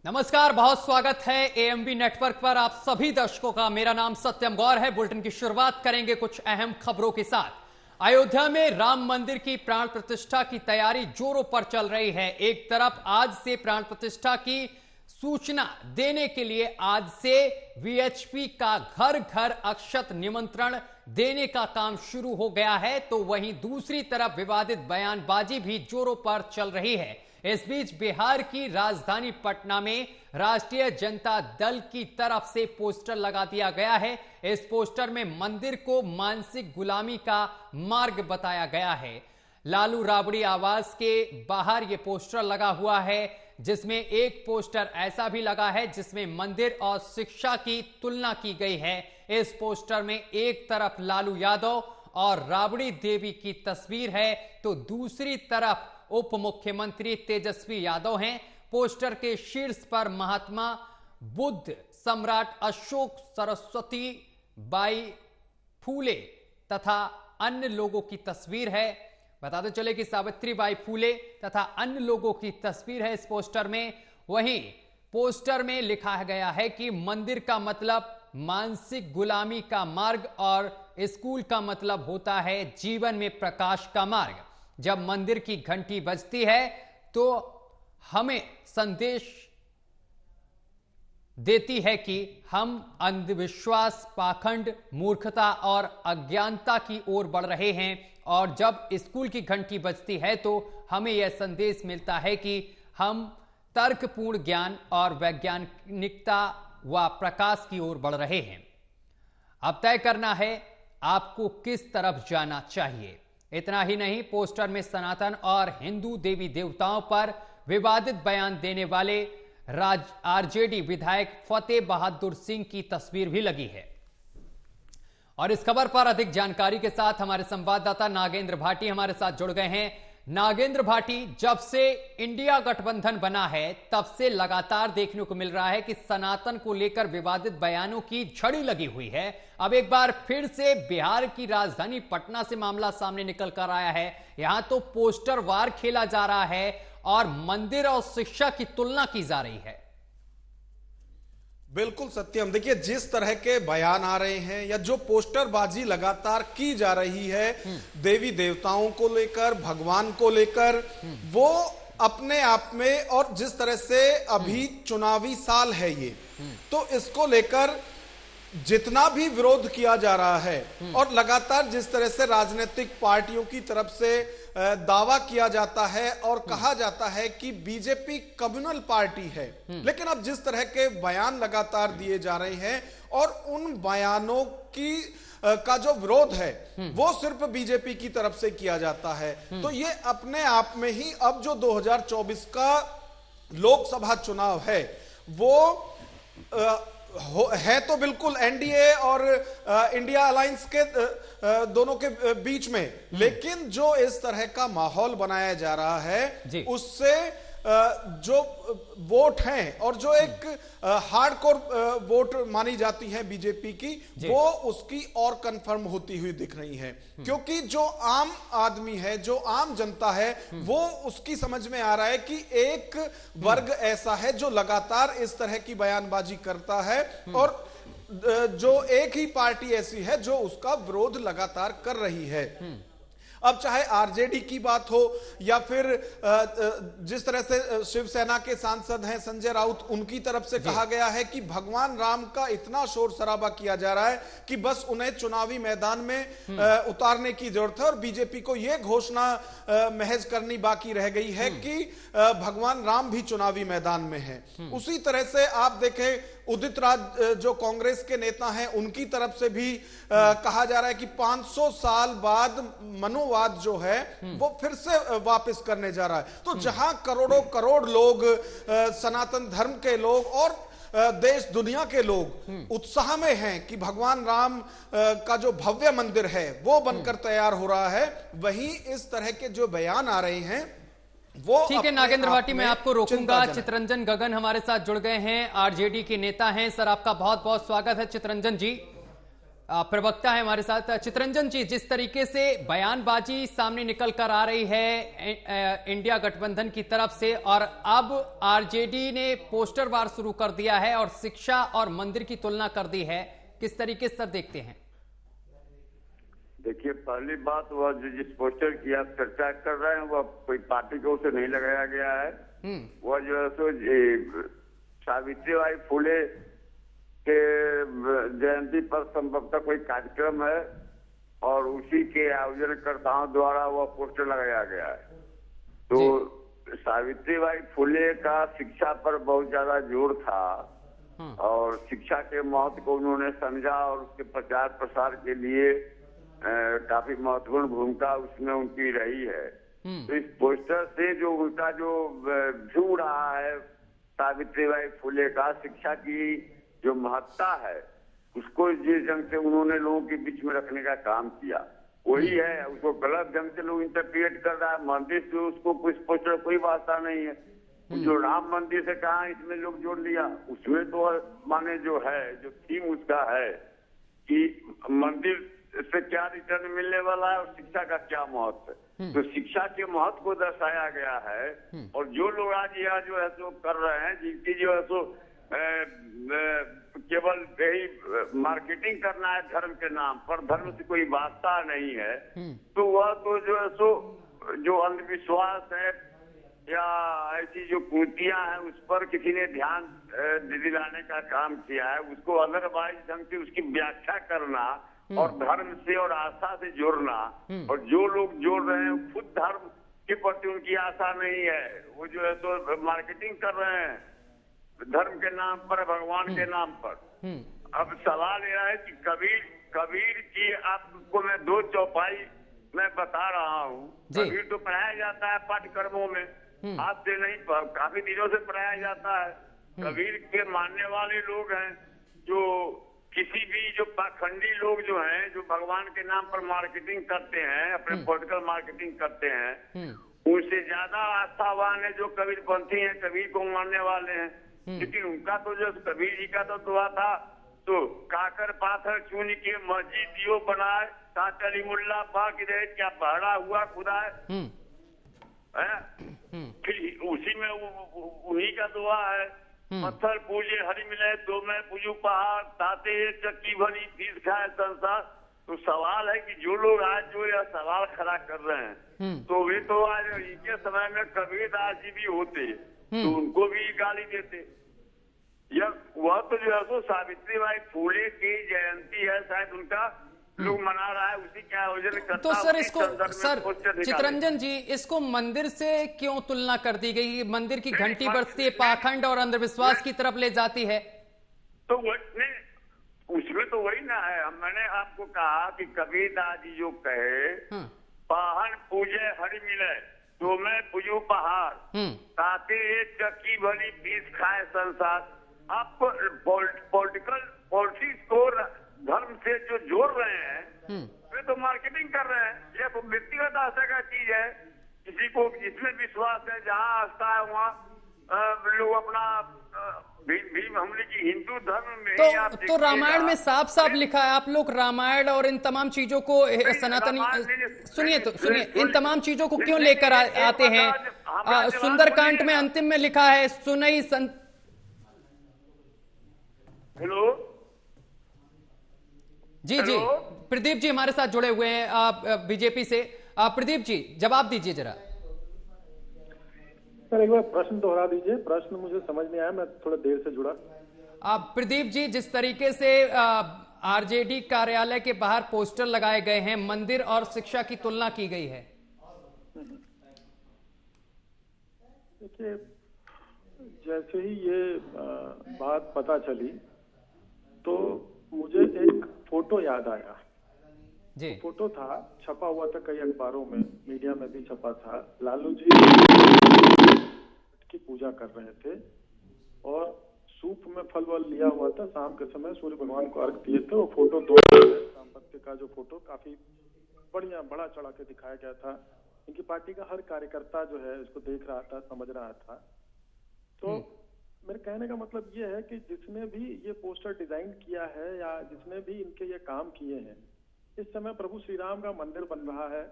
नमस्कार, बहुत स्वागत है एएमबी नेटवर्क पर आप सभी दर्शकों का। मेरा नाम सत्यम गौर है। बुलेटिन की शुरुआत करेंगे कुछ अहम खबरों के साथ। अयोध्या में राम मंदिर की प्राण प्रतिष्ठा की तैयारी जोरों पर चल रही है। एक तरफ आज से प्राण प्रतिष्ठा की सूचना देने के लिए आज से वीएचपी का घर घर अक्षत निमंत्रण देने का काम शुरू हो गया है, तो वहीं दूसरी तरफ विवादित बयानबाजी भी जोरों पर चल रही है। इस बीच बिहार की राजधानी पटना में राष्ट्रीय जनता दल की तरफ से पोस्टर लगा दिया गया है। इस पोस्टर में मंदिर को मानसिक गुलामी का मार्ग बताया गया है। लालू राबड़ी आवास के बाहर यह पोस्टर लगा हुआ है, जिसमें एक पोस्टर ऐसा भी लगा है जिसमें मंदिर और शिक्षा की तुलना की गई है। इस पोस्टर में एक तरफ लालू यादव और राबड़ी देवी की तस्वीर है, तो दूसरी तरफ उप मुख्यमंत्री तेजस्वी यादव हैं। पोस्टर के शीर्ष पर महात्मा बुद्ध, सम्राट अशोक, सरस्वती बाई फूले तथा अन्य लोगों की तस्वीर है। बताते चले कि सावित्री बाई फूले तथा अन्य लोगों की तस्वीर है इस पोस्टर में। वहीं पोस्टर में लिखा गया है कि मंदिर का मतलब मानसिक गुलामी का मार्ग और स्कूल का मतलब होता है जीवन में प्रकाश का मार्ग। जब मंदिर की घंटी बजती है तो हमें संदेश देती है कि हम अंधविश्वास, पाखंड, मूर्खता और अज्ञानता की ओर बढ़ रहे हैं, और जब स्कूल की घंटी बजती है तो हमें यह संदेश मिलता है कि हम तर्कपूर्ण ज्ञान और वैज्ञानिकता व प्रकाश की ओर बढ़ रहे हैं। अब तय करना है आपको किस तरफ जाना चाहिए। इतना ही नहीं, पोस्टर में सनातन और हिंदू देवी देवताओं पर विवादित बयान देने वाले आरजेडी विधायक फतेह बहादुर सिंह की तस्वीर भी लगी है। और इस खबर पर अधिक जानकारी के साथ हमारे संवाददाता नागेंद्र भाटी हमारे साथ जुड़ गए हैं। नागेंद्र भाटी, जब से इंडिया गठबंधन बना है तब से लगातार देखने को मिल रहा है कि सनातन को लेकर विवादित बयानों की झड़ी लगी हुई है। अब एक बार फिर से बिहार की राजधानी पटना से मामला सामने निकल कर आया है। यहां तो पोस्टर वार खेला जा रहा है और मंदिर और शिक्षा की तुलना की जा रही है। बिल्कुल सत्यम, देखिए जिस तरह के बयान आ रहे हैं या जो पोस्टरबाजी लगातार की जा रही है देवी देवताओं को लेकर, भगवान को लेकर, वो अपने आप में, और जिस तरह से अभी चुनावी साल है ये, तो इसको लेकर जितना भी विरोध किया जा रहा है और लगातार जिस तरह से राजनीतिक पार्टियों की तरफ से दावा किया जाता है और कहा जाता है कि बीजेपी कम्युनल पार्टी है, लेकिन अब जिस तरह के बयान लगातार दिए जा रहे हैं और उन बयानों की का जो विरोध है वो सिर्फ बीजेपी की तरफ से किया जाता है, तो ये अपने आप में ही अब जो 2024 का लोकसभा चुनाव है वो है तो बिल्कुल एनडीए और इंडिया अलायंस के दोनों के बीच में, लेकिन जो इस तरह का माहौल बनाया जा रहा है उससे जो वोट हैं और जो एक हार्डकोर वोट मानी जाती है बीजेपी की, वो उसकी और कंफर्म होती हुई दिख रही है, क्योंकि जो आम आदमी है, जो आम जनता है, वो उसकी समझ में आ रहा है कि एक वर्ग ऐसा है जो लगातार इस तरह की बयानबाजी करता है और जो एक ही पार्टी ऐसी है जो उसका विरोध लगातार कर रही है। अब चाहे आरजेडी की बात हो या फिर जिस तरह से शिवसेना के सांसद हैं संजय राउत, उनकी तरफ से कहा गया है कि भगवान राम का इतना शोर शराबा किया जा रहा है कि बस उन्हें चुनावी मैदान में उतारने की जरूरत है, और बीजेपी को यह घोषणा महज करनी बाकी रह गई है कि भगवान राम भी चुनावी मैदान में है। उसी तरह से आप देखें उदित राज जो कांग्रेस के नेता हैं, उनकी तरफ से भी कहा जा रहा है कि 500 साल बाद मनुवाद जो है वो फिर से वापस करने जा रहा है। तो जहां करोड़ों करोड़ लोग, सनातन धर्म के लोग और देश दुनिया के लोग उत्साह में हैं कि भगवान राम का जो भव्य मंदिर है वो बनकर तैयार हो रहा है, वहीं इस तरह के जो बयान आ रहे हैं वो ठीक है। नागेंद्र भाटी, मैं आपको रोकूंगा। चितरंजन गगन हमारे साथ जुड़ गए हैं, आरजेडी के नेता हैं। सर, आपका बहुत बहुत स्वागत है चितरंजन जी। प्रवक्ता है हमारे साथ चितरंजन जी। जिस तरीके से बयानबाजी सामने निकल कर आ रही है इंडिया गठबंधन की तरफ से, और अब आरजेडी ने पोस्टर वार शुरू कर दिया है और शिक्षा और मंदिर की तुलना कर दी है, किस तरीके से देखते हैं? देखिए, पहली बात, वह जो जिस पोस्टर की आप चर्चा कर रहे हैं वह कोई पार्टी को से नहीं लगाया गया है। वह जो है सो सावित्रीबाई फुले के जयंती पर संभवतः कोई कार्यक्रम है और उसी के आयोजनकर्ताओं द्वारा वह पोस्टर लगाया गया है। तो सावित्रीबाई फुले का शिक्षा पर बहुत ज्यादा जोर था और शिक्षा के महत्व को उन्होंने समझा और उसके प्रचार प्रसार के लिए काफी महत्वपूर्ण भूमिका उसमें उनकी रही है। तो इस पोस्टर से जो उनका जो व्यू रहा है सावित्रीबाई फुले का, शिक्षा की जो महत्ता है, उसको जिस ढंग से उन्होंने लोगों के बीच में रखने का काम किया वही है। उसको गलत ढंग से लोग इंटरप्रिएट कर रहा है। मंदिर से उसको कुछ पोस्टर कोई वास्ता नहीं है। जो राम मंदिर से कहा इसमें लोग जोड़ लिया, उसमें तो माने जो है जो थीम उसका है कि मंदिर से क्या रिटर्न मिलने वाला है और शिक्षा का क्या महत्व है। तो शिक्षा के महत्व को दर्शाया गया है। और जो लोग आज यह जो है सो कर रहे हैं, जिनकी जो है सो केवल यही मार्केटिंग करना है धर्म के नाम पर, धर्म से कोई वास्ता नहीं है, तो वह तो जो है सो जो अंधविश्वास है या ऐसी जो कुर्तियां हैं उस पर किसी ने ध्यान दिलाने का काम किया है। उसको अदरवाइज ढंग से उसकी व्याख्या करना और धर्म से और आस्था से जोड़ना, और जो लोग जोड़ रहे हैं खुद धर्म के प्रति उनकी आस्था नहीं है, वो जो है तो मार्केटिंग कर रहे हैं धर्म के नाम पर, भगवान के नाम पर। अब सवाल यह है कि कबीर की आपको मैं 2 चौपाई में बता रहा हूँ। कबीर तो पढ़ाया जाता है पाठ्यक्रमों में, आज से नहीं, काफी दिनों से पढ़ाया जाता है। कबीर के मानने वाले लोग हैं जो किसी भी जो पाखंडी लोग जो हैं, जो भगवान के नाम पर मार्केटिंग करते हैं, अपने पॉलिटिकल मार्केटिंग करते हैं, उनसे ज्यादा आस्थावान है जो कबीरपंथी हैं, कबीर को मानने वाले हैं। लेकिन उनका तो जो कबीर जी का तो दुआ था, तो काकर पाथर चून के मस्जिद दियो बनाए, कातली मुल्ला पाक रहे क्या पहरा हुआ खुदा है। फिर उसी में उन्हीं का दुआ है, पत्थर पूजे हरि मिले, दो में पूजू पहाड़, ताते चक्की भरी फीस खाए संसार। तो सवाल है कि जो लोग आज जो यह सवाल खड़ा कर रहे हैं, तो वे तो आज इनके समय में कबीरदास जी भी होते तो उनको भी गाली देते। वह तो जो है सो सावित्रीबाई फुले की जयंती है, शायद उनका लोग मना रहा है, उसी के आयोजन करता। तो सर इसको, सर चितरंजन जी, इसको मंदिर से क्यों तुलना कर दी गई? मंदिर की घंटी बजती है, पाखंड और अंधविश्वास की तरफ ले जाती है। तो उसमें तो वही ना है। मैंने आपको कहा कि कबीरदास जी जो कहे, पाहन पूजे हरि मिले, तो मैं पूजू पहाड़, ताते एक चक्की भली फीस खाए संसार। आप पॉलिटिक्स को धर्म से जो जोड़ रहे हैं वे तो मार्केटिंग कर रहे हैं। यह तो व्यक्तिगत आस्था का चीज है, किसी को जिसमें विश्वास है, जहाँ आस्था है वहाँ लोग अपना भीम हमले की हिंदू धर्म में तो रामायण में साफ साफ लिखा है। आप लोग रामायण और इन तमाम चीजों को सनातनी, सुनिए इन तमाम चीजों को क्यों लेकर आते हैं? सुंदरकांड में अंतिम में लिखा है सुनई हेलो जी जी, प्रदीप जी हमारे साथ जुड़े हुए हैं बीजेपी से। प्रदीप जी जवाब दीजिए जरा। सर एक बार प्रश्न दोहरा दीजिए, प्रश्न मुझे समझ नहीं आया, मैं थोड़ा देर से जुड़ा। प्रदीप जी, जिस तरीके से आरजेडी कार्यालय के बाहर पोस्टर लगाए गए हैं, मंदिर और शिक्षा की तुलना की गई है। देखिए, जैसे ही ये बात पता चली तो मुझे एक फोटो याद आया जी। फोटो था, छपा हुआ था कई अखबारों में, मीडिया में भी छपा था। लालू जी की पूजा कर रहे थे और सूप में फल वल लिया हुआ था। शाम के समय सूर्य भगवान को अर्घ दिए थे। वो फोटो दाम्पत्य का जो फोटो काफी बढ़िया बड़ा चढ़ा के दिखाया गया था। इनकी पार्टी का हर कार्यकर्ता जो है इसको देख रहा था, समझ रहा था। तो मेरे कहने का मतलब ये है कि जिसने भी ये पोस्टर डिजाइन किया है या जिसने भी इनके ये काम किए हैं, इस समय प्रभु श्री राम का मंदिर बन रहा है,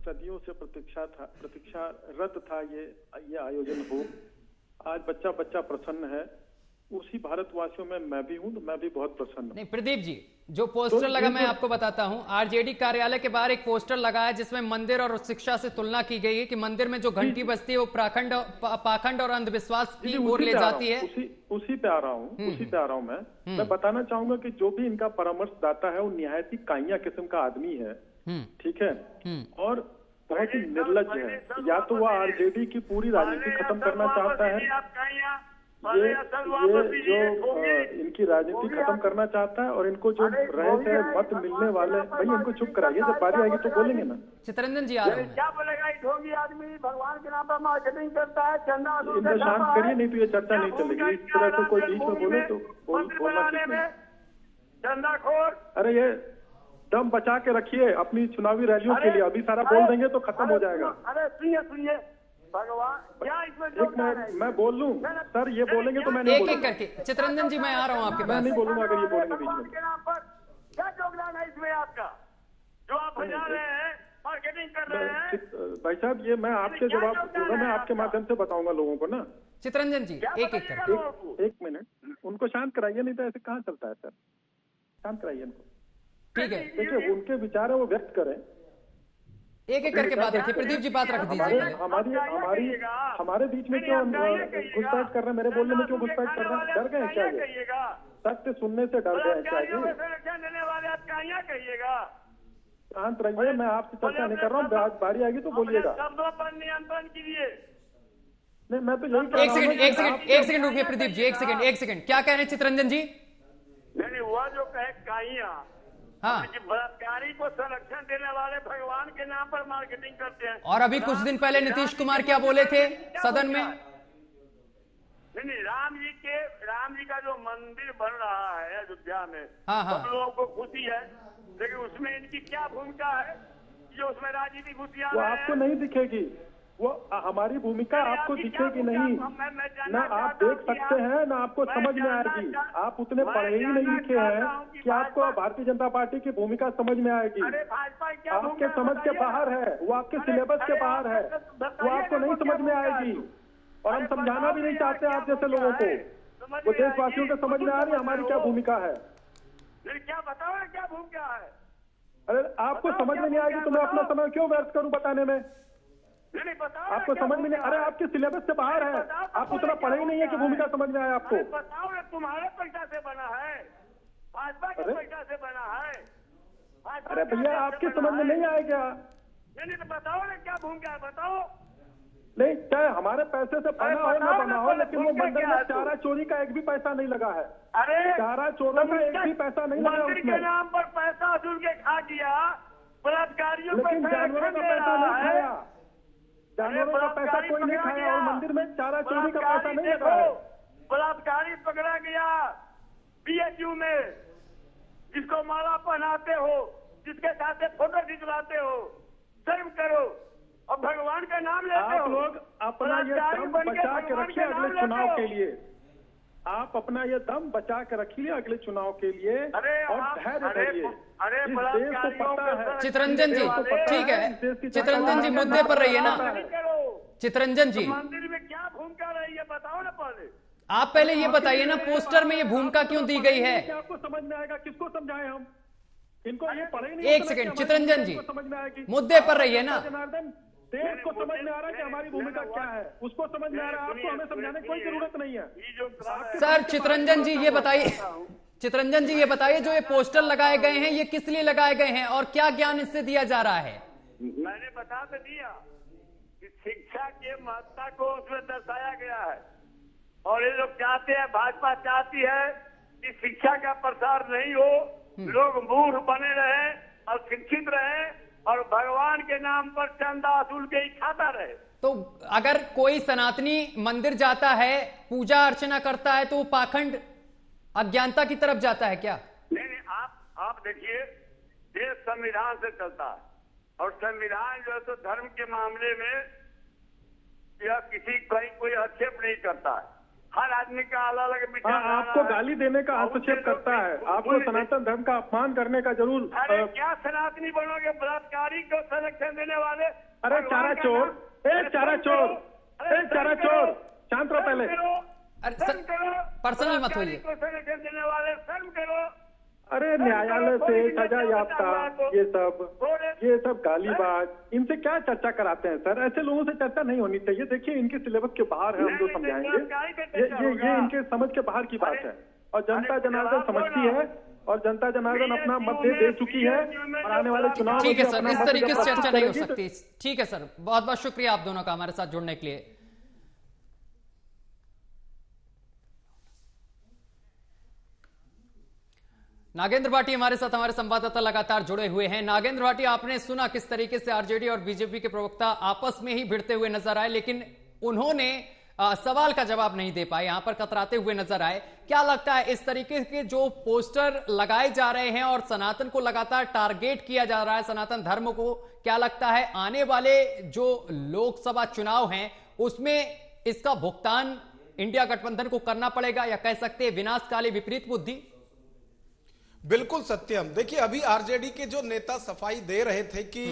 सदियों से प्रतीक्षारत था ये आयोजन हो। आज बच्चा बच्चा प्रसन्न है, उसी भारतवासियों में मैं भी हूं, तो मैं भी बहुत प्रसन्न हूं। नहीं प्रदीप जी, जो पोस्टर लगा मैं आपको बताता हूं, आरजेडी कार्यालय के बाहर एक पोस्टर लगा है जिसमें मंदिर और शिक्षा से तुलना की गई है कि मंदिर में जो घंटी बजती है वो पाखंड और अंधविश्वास की ओर ले जाती है। उसी पे आ रहा हूँ मैं बताना चाहूंगा कि जो भी इनका परामर्शदाता है वो निहायत ही काइया किस्म का आदमी है, ठीक है, और बहुत ही निर्लज है। या तो वह आरजेडी की पूरी राजनीति खत्म करना चाहता है, ये जो इनकी राजनीति खत्म करना चाहता है, और इनको जो रहे थे मत मिलने वाले, भाई इनको चुप कराइए, जब बारी आएगी तो बोलेंगे ना। चित्ररंजन जी आ रहे हैं। क्या बोलेगा? ढोंगी आदमी भगवान के नाम पर मार्केटिंग करता है, चंदा इनको शांत करिए, नहीं तो ये चर्चा नहीं चलेगी। इस तरह से कोई बीच में बोले तो बोलना। चंदाखोर, अरे ये दम बचा के रखिए अपनी चुनावी रैलियों के लिए, अभी सारा बोल देंगे तो खत्म हो जाएगा। अरे सुनिए भगवान, क्या इसमें एक मैं बोल लूं सर, ये बोलेंगे तो मैं नहीं बोलूंगा। एक करके चित्ररंजन जी मैं आ रहा हूँ आपके पास। मैं नहीं बोलूंगा अगर ये बोलेंगे बीच में। क्या योगदान है इसमें आपका, जो आप बजा रहे हैं, मार्केटिंग कर रहे हैं? भाई साहब, ये मैं आपके जवाब दूंगा, मैं आपके माध्यम से बताऊंगा लोगों को ना। चित्ररंजन जी एक करके एक मिनट, उनको शांत कराइए, नहीं तो ऐसे कहाँ चलता है सर। शांत कराइए इनको, ठीक है। देखिए उनके विचार है वो व्यक्त करें, एक करके बात रखिए। प्रदीप जी बात रख दीजिए। हमारे बीच में क्यों घुसपैठ कर रहे हैं? मेरे बोलने में क्यों घुसपैठ कर रहे हैं? डर गए क्या? ये सत्य सुनने से डर गए क्या? शांत रहिए, मैं आपसे चर्चा नहीं कर रहा हूँ, बारी आएगी तो बोलिएगा। नियंत्रण कीजिए। नहीं, मैं तो यही एक सेकंड रुकिए प्रदीप जी, एक सेकंड। क्या कह रहे हैं चित्ररंजन जी? नहीं, वह जो कहे काइया, हाँ, बलात्कारी को संरक्षण देने वाले भगवान के नाम पर मार्केटिंग करते हैं। और अभी कुछ दिन पहले नीतीश कुमार क्या बोले थे सदन में? नहीं, राम जी का जो मंदिर बन रहा है अयोध्या में, हाँ, सब लोगों को खुशी है, लेकिन उसमें इनकी क्या भूमिका है जो उसमें राजनीतिक घुसिया वो आपको नहीं दिखेगी। वो हमारी भूमिका आपको दिखेगी नहीं, ना आप देख सकते हैं, ना आपको समझ में आएगी। आप उतने पढ़े ही नहीं लिखे हैं कि आपको भारतीय जनता पार्टी की भूमिका समझ में आएगी। आपके समझ के बाहर है, वो आपके सिलेबस के बाहर है, वो आपको नहीं समझ में आएगी। और हम समझाना भी नहीं चाहते आप जैसे लोगों को। वो देशवासियों को समझ में आ रही है हमारी क्या भूमिका है। क्या बताओ ना, क्या भूमिका है? अरे आपको समझ में नहीं आएगी तो मैं अपना समय क्यों व्यर्थ करूं बताने में? आपको समझ में नहीं? अरे आपके सिलेबस से बाहर है, आप उतना पढ़े ही नहीं है कि भूमिका समझ में आए आपको। बताओ ना, तुम्हारे पैसा से बना है, भाजपा के पैसा से बना है। अरे भैया, आपके समझ में नहीं आए क्या? नहीं तो बताओ ना, क्या भूमिका है, बताओ। नहीं, चाहे हमारे पैसे से बना हो ना बना हो, लेकिन वो मंदिर में चारा चोरी का एक भी पैसा नहीं लगा है। अरे चारा चोरों का एक भी पैसा नहीं लगा मंदिर के नाम पर पैसा वसूल के खा दिया, बलात्कारियों को जानवरों का पैसा नहीं खाया, जानवरों का पैसा कोई नहीं खाया, और मंदिर में चारा चोरी का पैसा नहीं लगा है। बलात्कारी पकड़ा गया बीएचयू में, जिसको माला पहनाते हो, जिसके साथ फोटो खिंचवाते हो, शर्म करो। और भगवान का नाम लेते हो। आप लोग अपना ये दम बचा के रखिए अगले चुनाव के लिए। आप अपना ये दम बचा के रखिए अगले चुनाव के लिए, और धैर्य धरिए। इस देश को पता है। चित्ररंजन जी ठीक है, चित्ररंजन जी मुद्दे पर रहिए ना। चित्ररंजन जी, मंदिर में क्या भूमिका रही है बताओ ना पहले। आप पहले ये बताइए ना, पोस्टर में ये भूमिका क्यों दी गई है? आपको समझ में आएगा, किसको समझाएं हम? इनको ये पढ़े नहीं। एक सेकंड चित्ररंजन जी, समझ में आएगी, मुद्दे पर रहिए ना। जनार्दन, देश को समझ में आ रहा है कि हमारी भूमिका क्या है, उसको समझ में आ रहा है। आपको हमें समझाने की कोई जरूरत नहीं है। सर चित्ररंजन जी ये बताइए, चित्ररंजन जी ये बताइए, जो ये पोस्टर लगाए गए हैं ये किस लिए लगाए गए हैं और क्या ज्ञान इससे दिया जा रहा है? मैंने बता तो दिया कि शिक्षा के महत्ता को उसमें दर्शाया गया है, और ये लोग चाहते हैं, भाजपा चाहती है कि शिक्षा का प्रसार नहीं हो, लोग मूर्ख बने रहे और शिक्षित रहे, और भगवान के नाम पर चंदा वसूल के ही खाता रहे। तो अगर कोई सनातनी मंदिर जाता है, पूजा अर्चना करता है, तो वो पाखंड अज्ञानता की तरफ जाता है क्या? नहीं, आप देखिए, देश संविधान से चलता है, और संविधान जो है तो धर्म के मामले में या किसी कोई आक्षेप नहीं करता है। हर आदमी का अलग अलग हाँ, विचार। आपको गाली देने का हस्तक्षेप करता है, आपको सनातन धर्म का अपमान करने का जरूर। अरे क्या सनातनी बनोगे, बलात्कारी को संरक्षण देने वाले। अरे चारा चोर, चारा चोर, चारा चोर, शांत रहो पहले। पर्सनल मत होइए। संरक्षण देने वाले शर्म करो। अरे न्यायालय से सजा याफ्ता ये सब गालीबाज, इनसे क्या चर्चा कराते हैं सर? ऐसे लोगों से चर्चा नहीं होनी चाहिए। देखिए इनके सिलेबस के बाहर है, हम जो समझाएंगे ये इनके समझ के बाहर की बात है। और जनता जनार्दन समझती है, और जनता जनार्दन अपना मत दे चुकी है, और आने वाले चुनाव। ठीक है सर, इस तरीके से चर्चा नहीं हो सकती। ठीक है सर, बहुत बहुत शुक्रिया आप दोनों का हमारे साथ जुड़ने के लिए। नागेंद्र भाटी हमारे साथ, हमारे संवाददाता लगातार जुड़े हुए हैं। नागेंद्र भाटी, आपने सुना किस तरीके से आरजेडी और बीजेपी के प्रवक्ता आपस में ही भिड़ते हुए नजर आए, लेकिन उन्होंने सवाल का जवाब नहीं दे पाए, यहां पर कतराते हुए नजर आए। क्या लगता है इस तरीके के जो पोस्टर लगाए जा रहे हैं और सनातन को लगातार टारगेट किया जा रहा है, सनातन धर्म को, क्या लगता है आने वाले जो लोकसभा चुनाव हैं उसमें इसका भुगतान इंडिया गठबंधन को करना पड़ेगा, या कह सकते हैं विनाशकाली विपरीत बुद्धि? बिल्कुल सत्यम। देखिए अभी आरजेडी के जो नेता सफाई दे रहे थे कि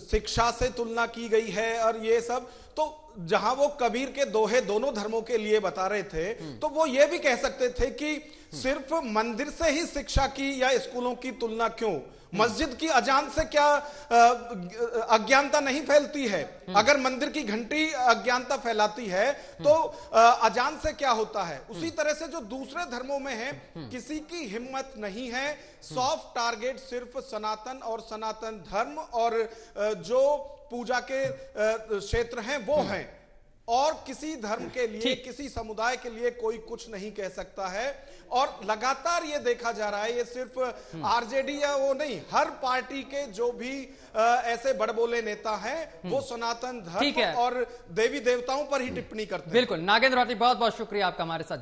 शिक्षा से तुलना की गई है और ये सब, तो जहां वो कबीर के दोहे दोनों धर्मों के लिए बता रहे थे, तो वो ये भी कह सकते थे कि सिर्फ मंदिर से ही शिक्षा की या स्कूलों की तुलना क्यों? मस्जिद की अजान से क्या अज्ञानता नहीं फैलती है? अगर मंदिर की घंटी अज्ञानता फैलाती है तो अजान से क्या होता है? उसी तरह से जो दूसरे धर्मों में है, किसी की हिम्मत नहीं है। सॉफ्ट टारगेट सिर्फ सनातन और सनातन धर्म और जो पूजा के क्षेत्र हैं वो हैं, और किसी धर्म के लिए, किसी समुदाय के लिए कोई कुछ नहीं कह सकता है। और लगातार ये देखा जा रहा है, ये सिर्फ आरजेडी या वो नहीं, हर पार्टी के जो भी ऐसे बड़बोले नेता हैं वो सनातन धर्म और देवी देवताओं पर ही टिप्पणी करते हैं। बिल्कुल नागेंद्र भाटी, बहुत बहुत शुक्रिया आपका हमारे साथ